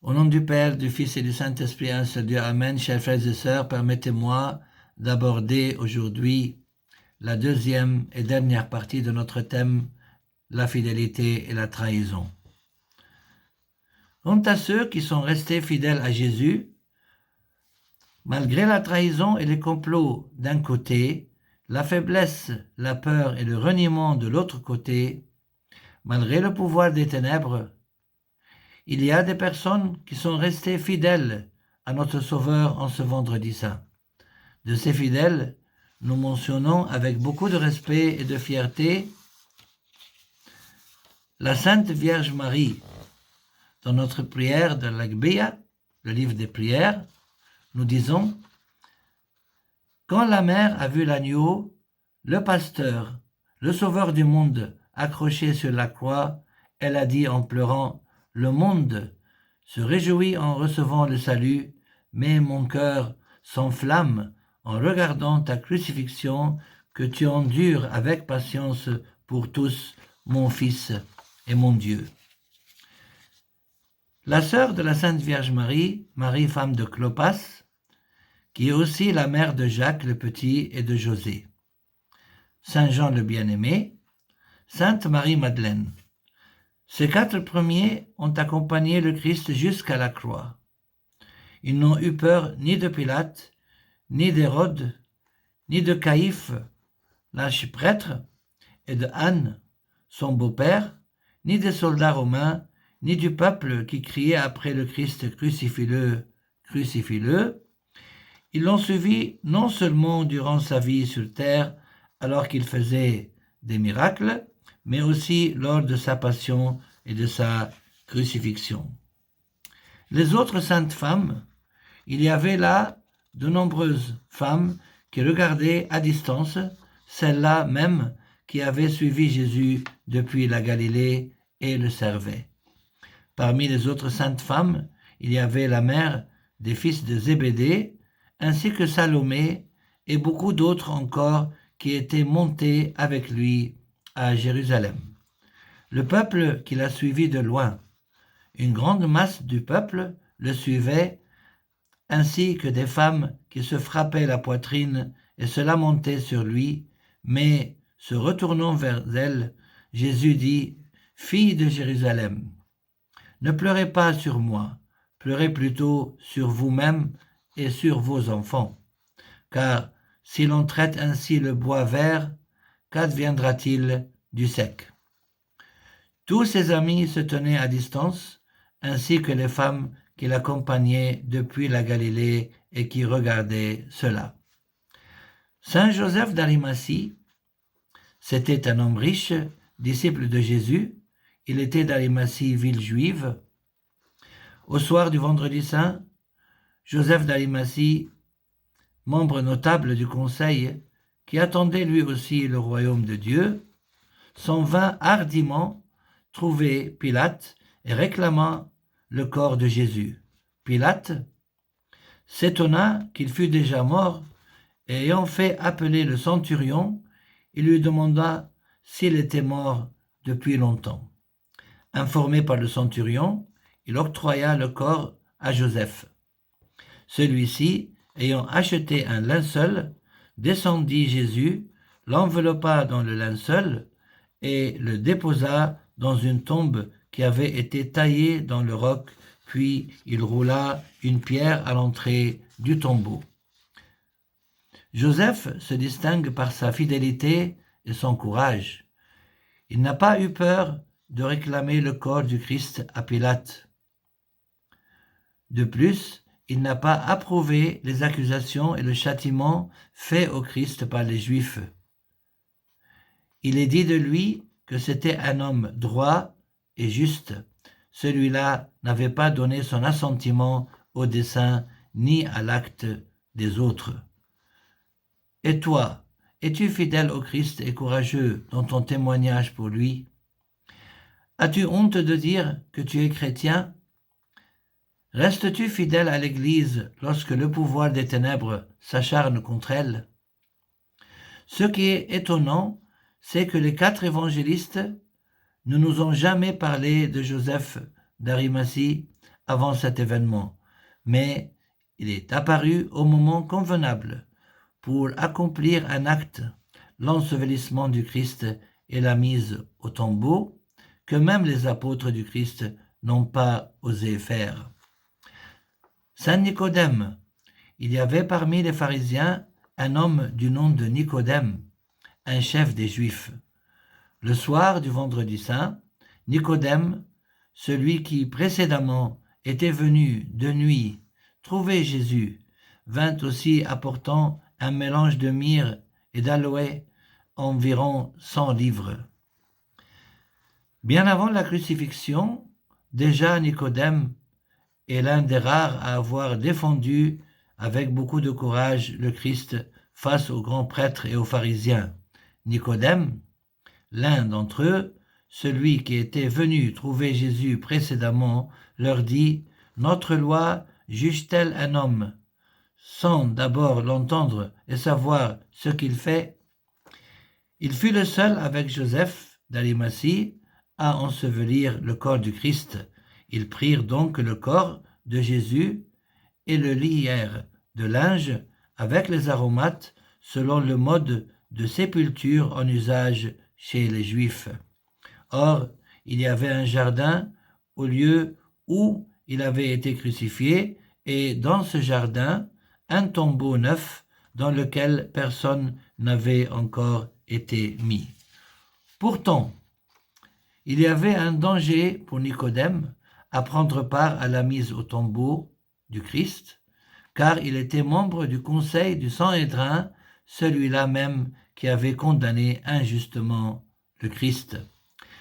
Au nom du Père, du Fils et du Saint-Esprit, un seul Dieu. Amen. Chers frères et sœurs, permettez-moi d'aborder aujourd'hui la deuxième et dernière partie de notre thème, la fidélité et la trahison. Quant à ceux qui sont restés fidèles à Jésus, malgré la trahison et les complots d'un côté, la faiblesse, la peur et le reniement de l'autre côté, malgré le pouvoir des ténèbres, il y a des personnes qui sont restées fidèles à notre Sauveur en ce vendredi saint. De ces fidèles, nous mentionnons avec beaucoup de respect et de fierté la Sainte Vierge Marie. Dans notre prière de l'Agbeya, le livre des prières, nous disons « Quand la mère a vu l'agneau, le pasteur, le sauveur du monde, accroché sur la croix, elle a dit en pleurant « Le monde se réjouit en recevant le salut, mais mon cœur s'enflamme en regardant ta crucifixion que tu endures avec patience pour tous, mon Fils et mon Dieu. » La sœur de la Sainte Vierge Marie, Marie femme de Clopas, qui est aussi la mère de Jacques le Petit et de José. Saint Jean le Bien-Aimé, Sainte Marie-Madeleine. Ces quatre premiers ont accompagné le Christ jusqu'à la croix. Ils n'ont eu peur ni de Pilate, ni d'Hérode, ni de Caïphe, l'archiprêtre, et de Anne, son beau-père, ni des soldats romains, ni du peuple qui criait après le Christ « Crucifie-le, crucifie-le ». Ils l'ont suivi non seulement durant sa vie sur terre, alors qu'il faisait des miracles, mais aussi lors de sa passion et de sa crucifixion. Les autres saintes femmes, il y avait là de nombreuses femmes qui regardaient à distance, celles-là même qui avaient suivi Jésus depuis la Galilée et le servaient. Parmi les autres saintes femmes, il y avait la mère des fils de Zébédée, ainsi que Salomé et beaucoup d'autres encore qui étaient montés avec lui à Jérusalem. Le peuple qui l'a suivi de loin, une grande masse du peuple le suivait, ainsi que des femmes qui se frappaient la poitrine et se lamentaient sur lui, mais se retournant vers elle, Jésus dit « Fille de Jérusalem, ne pleurez pas sur moi, pleurez plutôt sur vous-même et sur vos enfants, car si l'on traite ainsi le bois vert, qu'adviendra-t-il du sec ?» Tous ses amis se tenaient à distance, ainsi que les femmes qui l'accompagnaient depuis la Galilée et qui regardaient cela. Saint Joseph d'Arimathie, c'était un homme riche, disciple de Jésus. Il était d'Arimathie, ville juive. Au soir du vendredi saint, Joseph d'Arimathie, membre notable du conseil, qui attendait lui aussi le royaume de Dieu, s'en vint hardiment trouver Pilate et réclama le corps de Jésus. Pilate s'étonna qu'il fût déjà mort et ayant fait appeler le centurion, il lui demanda s'il était mort depuis longtemps. Informé par le centurion, il octroya le corps à Joseph. Celui-ci, ayant acheté un linceul, descendit Jésus, l'enveloppa dans le linceul et le déposa dans une tombe qui avait été taillée dans le roc, puis il roula une pierre à l'entrée du tombeau. Joseph se distingue par sa fidélité et son courage. Il n'a pas eu peur de réclamer le corps du Christ à Pilate. De plus, il n'a pas approuvé les accusations et le châtiment faits au Christ par les Juifs. Il est dit de lui que c'était un homme droit et juste. Celui-là n'avait pas donné son assentiment au dessein ni à l'acte des autres. Et toi, es-tu fidèle au Christ et courageux dans ton témoignage pour lui? As-tu honte de dire que tu es chrétien? Restes-tu fidèle à l'Église lorsque le pouvoir des ténèbres s'acharne contre elle? Ce qui est étonnant, c'est que les quatre évangélistes ne nous ont jamais parlé de Joseph d'Arimathie, avant cet événement, mais il est apparu au moment convenable pour accomplir un acte, l'ensevelissement du Christ et la mise au tombeau, que même les apôtres du Christ n'ont pas osé faire. Saint Nicodème, il y avait parmi les pharisiens un homme du nom de Nicodème, un chef des Juifs. Le soir du vendredi saint, Nicodème, celui qui précédemment était venu de nuit trouver Jésus, vint aussi apportant un mélange de myrrhe et d'aloès, environ 100 livres. Bien avant la crucifixion, déjà Nicodème est l'un des rares à avoir défendu avec beaucoup de courage le Christ face aux grands prêtres et aux pharisiens. Nicodème, l'un d'entre eux, celui qui était venu trouver Jésus précédemment, leur dit « Notre loi juge-t-elle un homme sans d'abord l'entendre et savoir ce qu'il fait ?» Il fut le seul avec Joseph d'Arimathie à ensevelir le corps du Christ. Ils prirent donc le corps de Jésus et le lièrent de linge avec les aromates selon le mode de sépulture en usage chez les Juifs. Or, il y avait un jardin au lieu où il avait été crucifié, et dans ce jardin, un tombeau neuf dans lequel personne n'avait encore été mis. Pourtant, il y avait un danger pour Nicodème à prendre part à la mise au tombeau du Christ, car il était membre du conseil du Sanhédrin, celui-là même qui avait condamné injustement le Christ.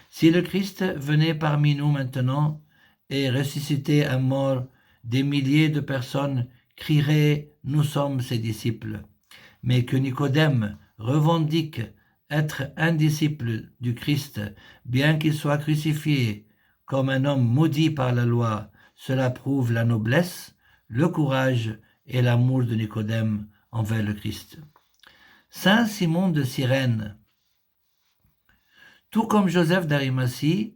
Si le Christ venait parmi nous maintenant et ressuscitait un mort, des milliers de personnes crieraient « Nous sommes ses disciples ». Mais que Nicodème revendique être un disciple du Christ, bien qu'il soit crucifié comme un homme maudit par la loi, cela prouve la noblesse, le courage et l'amour de Nicodème envers le Christ. Saint Simon de Cyrène, tout comme Joseph d'Arimathie,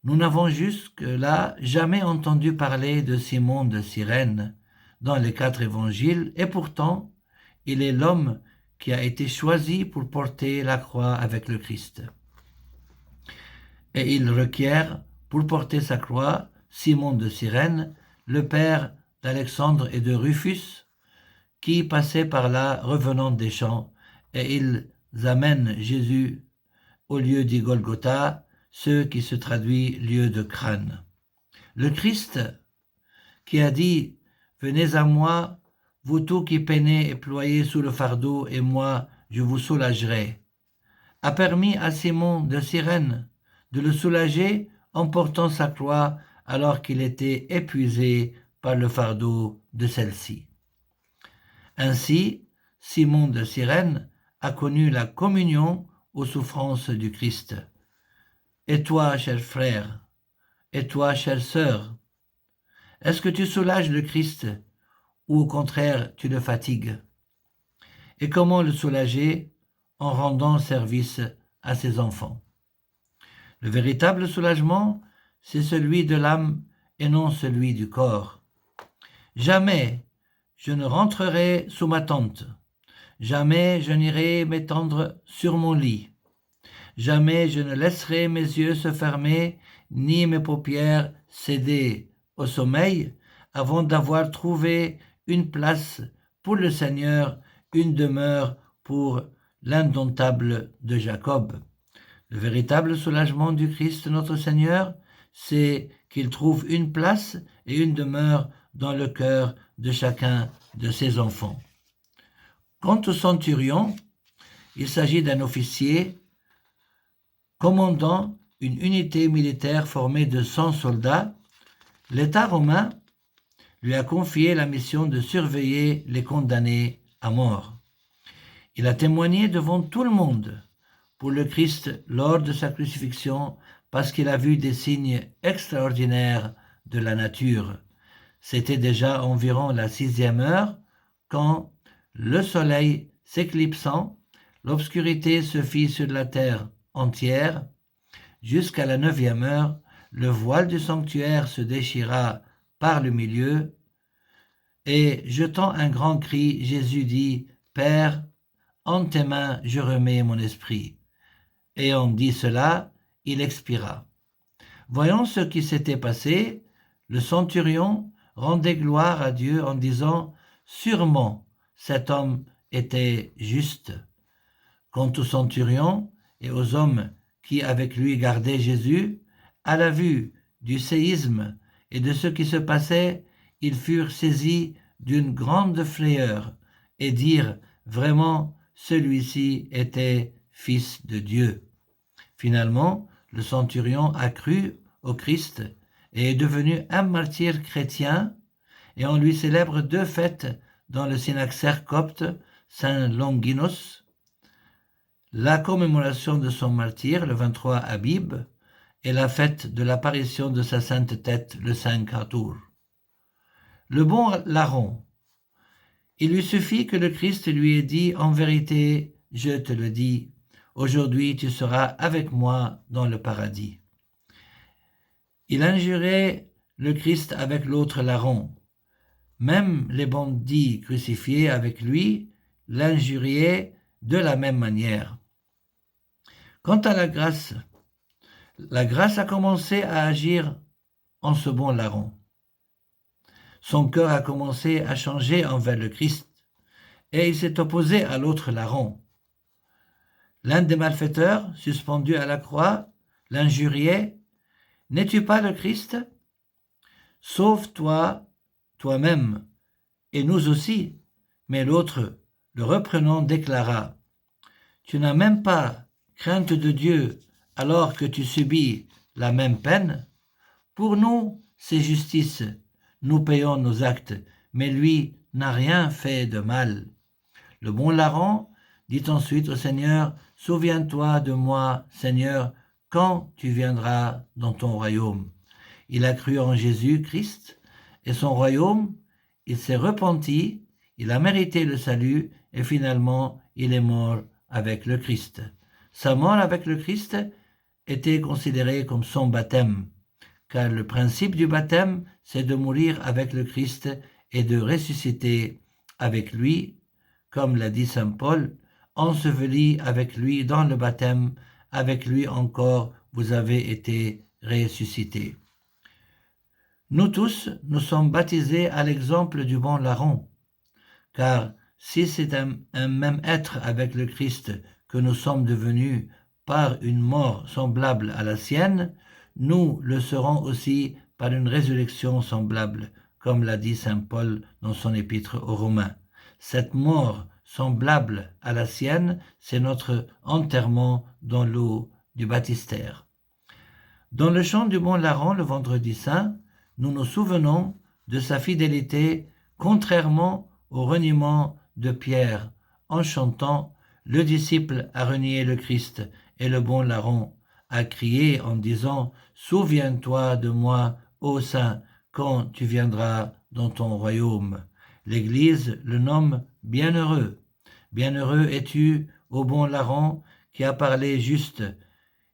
nous n'avons jusque-là jamais entendu parler de Simon de Cyrène dans les 4 évangiles, et pourtant, il est l'homme qui a été choisi pour porter la croix avec le Christ. Et il requiert, pour porter sa croix, Simon de Cyrène, le père d'Alexandre et de Rufus, qui passaient par là revenant des champs, et ils amènent Jésus au lieu dit Golgotha, ce qui se traduit lieu de crâne. Le Christ, qui a dit « Venez à moi, vous tous qui peinez et ployez sous le fardeau, et moi je vous soulagerai », a permis à Simon de Cyrène de le soulager en portant sa croix alors qu'il était épuisé par le fardeau de celle-ci. Ainsi, Simon de Cyrène a connu la communion aux souffrances du Christ. Et toi, cher frère, et toi, chère sœur, est-ce que tu soulages le Christ ou au contraire tu le fatigues? Et comment le soulager? En rendant service à ses enfants. Le véritable soulagement, c'est celui de l'âme et non celui du corps. Jamais je ne rentrerai sous ma tente. Jamais je n'irai m'étendre sur mon lit. Jamais je ne laisserai mes yeux se fermer, ni mes paupières céder au sommeil, avant d'avoir trouvé une place pour le Seigneur, une demeure pour l'indomptable de Jacob. Le véritable soulagement du Christ notre Seigneur, c'est qu'il trouve une place et une demeure dans le cœur de chacun de ses enfants. Quant au centurion, il s'agit d'un officier commandant une unité militaire formée de 100 soldats. L'État romain lui a confié la mission de surveiller les condamnés à mort. Il a témoigné devant tout le monde pour le Christ lors de sa crucifixion parce qu'il a vu des signes extraordinaires de la nature. C'était déjà environ la 6e heure quand, le soleil s'éclipsant, l'obscurité se fit sur la terre entière. Jusqu'à la 9e heure, le voile du sanctuaire se déchira par le milieu, et jetant un grand cri, Jésus dit, « Père, en tes mains je remets mon esprit. » Ayant dit cela, il expira. Voyant ce qui s'était passé, le centurion rendait gloire à Dieu en disant, « Sûrement, cet homme était juste. » Quant au centurion et aux hommes qui avec lui gardaient Jésus, à la vue du séisme et de ce qui se passait, ils furent saisis d'une grande frayeur et dirent vraiment celui-ci était fils de Dieu. Finalement, le centurion a cru au Christ et est devenu un martyr chrétien, et on lui célèbre 2 fêtes dans le synaxaire copte, Saint Longinos, la commémoration de son martyre, le 23 Abib, et la fête de l'apparition de sa sainte tête, le 5 Hatour. Le bon larron. Il lui suffit que le Christ lui ait dit « En vérité, je te le dis, aujourd'hui tu seras avec moi dans le paradis. » Il injurait le Christ avec l'autre larron. Même les bandits crucifiés avec lui l'injuriaient de la même manière. Quant à la grâce a commencé à agir en ce bon larron. Son cœur a commencé à changer envers le Christ, et il s'est opposé à l'autre larron. L'un des malfaiteurs, suspendu à la croix, l'injuriait. « N'es-tu pas le Christ ? Sauve-toi toi-même, et nous aussi. » Mais l'autre, le reprenant, déclara, « Tu n'as même pas crainte de Dieu alors que tu subis la même peine. Pour nous, c'est justice. Nous payons nos actes, mais lui n'a rien fait de mal. » Le bon larron dit ensuite au Seigneur, « Souviens-toi de moi, Seigneur, quand tu viendras dans ton royaume. » Il a cru en Jésus-Christ et son royaume, il s'est repenti, il a mérité le salut et finalement il est mort avec le Christ. Sa mort avec le Christ était considérée comme son baptême, car le principe du baptême, c'est de mourir avec le Christ et de ressusciter avec lui, comme l'a dit saint Paul, enseveli avec lui dans le baptême, avec lui encore vous avez été ressuscités. Nous tous, nous sommes baptisés à l'exemple du bon larron, car si c'est un même être avec le Christ que nous sommes devenus par une mort semblable à la sienne, nous le serons aussi par une résurrection semblable, comme l'a dit saint Paul dans son épître aux Romains. Cette mort semblable à la sienne, c'est notre enterrement dans l'eau du baptistère. Dans le chant du bon larron, le vendredi saint, nous nous souvenons de sa fidélité, contrairement au reniement de Pierre, en chantant « Le disciple a renié le Christ et le bon larron a crié en disant « Souviens-toi de moi, ô Saint, quand tu viendras dans ton royaume. » L'Église le nomme bienheureux. Bienheureux es-tu, ô bon larron, qui a parlé juste.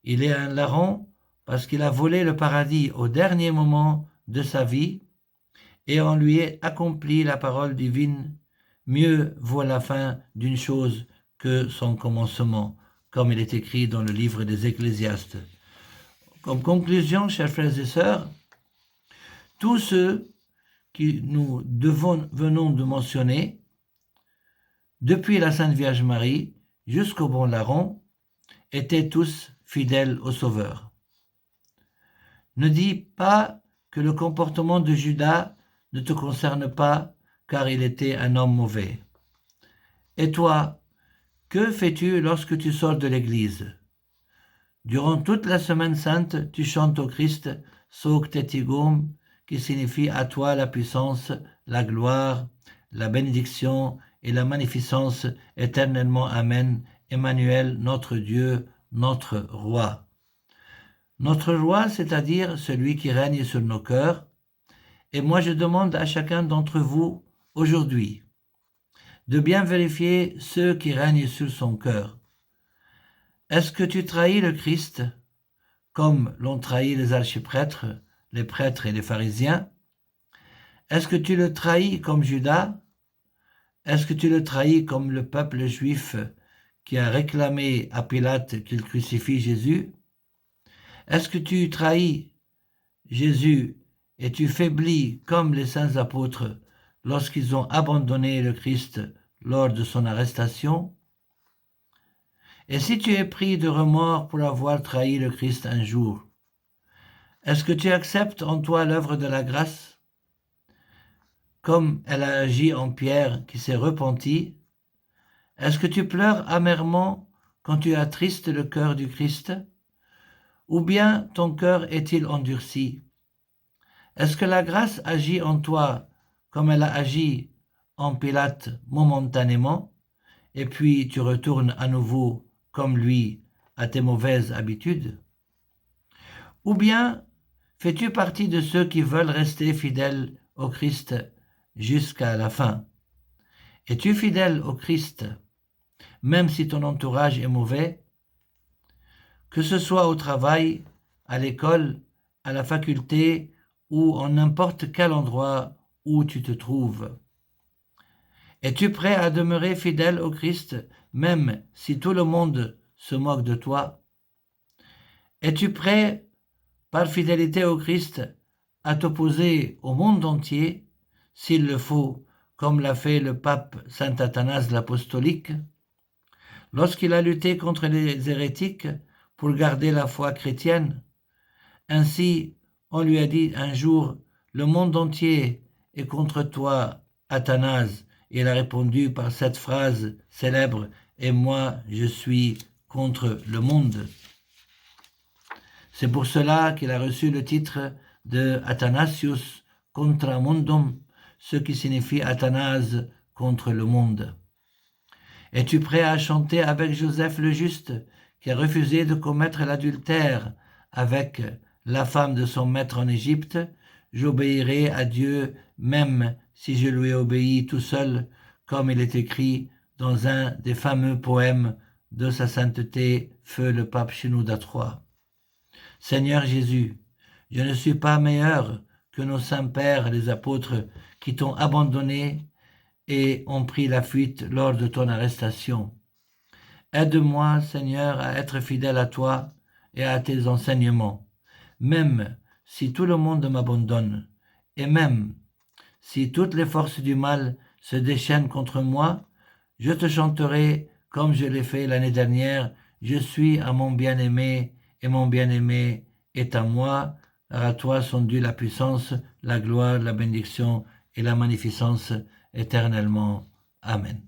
Il est un larron parce qu'il a volé le paradis au dernier moment de sa vie, et on lui est accompli la parole divine. Mieux vaut la fin d'une chose que son commencement, comme il est écrit dans le livre des Ecclésiastes. Comme conclusion, chers frères et sœurs, tous ceux que nous venons de mentionner, depuis la Sainte Vierge Marie jusqu'au bon larron, étaient tous fidèles au Sauveur. Ne dis pas que le comportement de Judas ne te concerne pas, car il était un homme mauvais. Et toi, que fais-tu lorsque tu sors de l'église? Durant toute la semaine sainte, tu chantes au Christ « Soc tetigum », qui signifie « à toi la puissance, la gloire, la bénédiction et la magnificence éternellement. Amen. Emmanuel, notre Dieu, notre Roi. » Notre Roi, c'est-à-dire celui qui règne sur nos cœurs. Et moi, je demande à chacun d'entre vous, aujourd'hui, de bien vérifier ceux qui règnent sur son cœur. Est-ce que tu trahis le Christ, comme l'ont trahi les archiprêtres, les prêtres et les pharisiens? Est-ce que tu le trahis comme Judas? Est-ce que tu le trahis comme le peuple juif qui a réclamé à Pilate qu'il crucifie Jésus? Est-ce que tu trahis Jésus et tu faiblis comme les saints apôtres lorsqu'ils ont abandonné le Christ lors de son arrestation? Et si tu es pris de remords pour avoir trahi le Christ un jour, est-ce que tu acceptes en toi l'œuvre de la grâce, comme elle a agi en Pierre qui s'est repenti? Est-ce que tu pleures amèrement quand tu attristes le cœur du Christ? Ou bien ton cœur est-il endurci? Est-ce que la grâce agit en toi comme elle a agi en Pilate momentanément, et puis tu retournes à nouveau, comme lui, à tes mauvaises habitudes? Ou bien fais-tu partie de ceux qui veulent rester fidèles au Christ jusqu'à la fin? Es-tu fidèle au Christ, même si ton entourage est mauvais? Que ce soit au travail, à l'école, à la faculté ou en n'importe quel endroit où tu te trouves. Es-tu prêt à demeurer fidèle au Christ, même si tout le monde se moque de toi? Es-tu prêt, par fidélité au Christ, à t'opposer au monde entier, s'il le faut, comme l'a fait le pape Saint Athanase l'Apostolique, lorsqu'il a lutté contre les hérétiques pour garder la foi chrétienne? Ainsi, on lui a dit un jour, le monde entier est contre toi, Athanase. Et il a répondu par cette phrase célèbre, et moi, je suis contre le monde. C'est pour cela qu'il a reçu le titre de Athanasius contra mundum, ce qui signifie Athanase contre le monde. Es-tu prêt à chanter avec Joseph le Juste, qui a refusé de commettre l'adultère avec la femme de son maître en Égypte? J'obéirai à Dieu même si je lui obéis tout seul, comme il est écrit dans un des fameux poèmes de sa sainteté, feu le pape Shenouda III. Seigneur Jésus, je ne suis pas meilleur que nos saints pères, les apôtres, qui t'ont abandonné et ont pris la fuite lors de ton arrestation. Aide-moi, Seigneur, à être fidèle à toi et à tes enseignements, même si tout le monde m'abandonne, et même si toutes les forces du mal se déchaînent contre moi, je te chanterai comme je l'ai fait l'année dernière, je suis à mon bien-aimé, et mon bien-aimé est à moi, car à toi sont dues la puissance, la gloire, la bénédiction et la magnificence éternellement. Amen.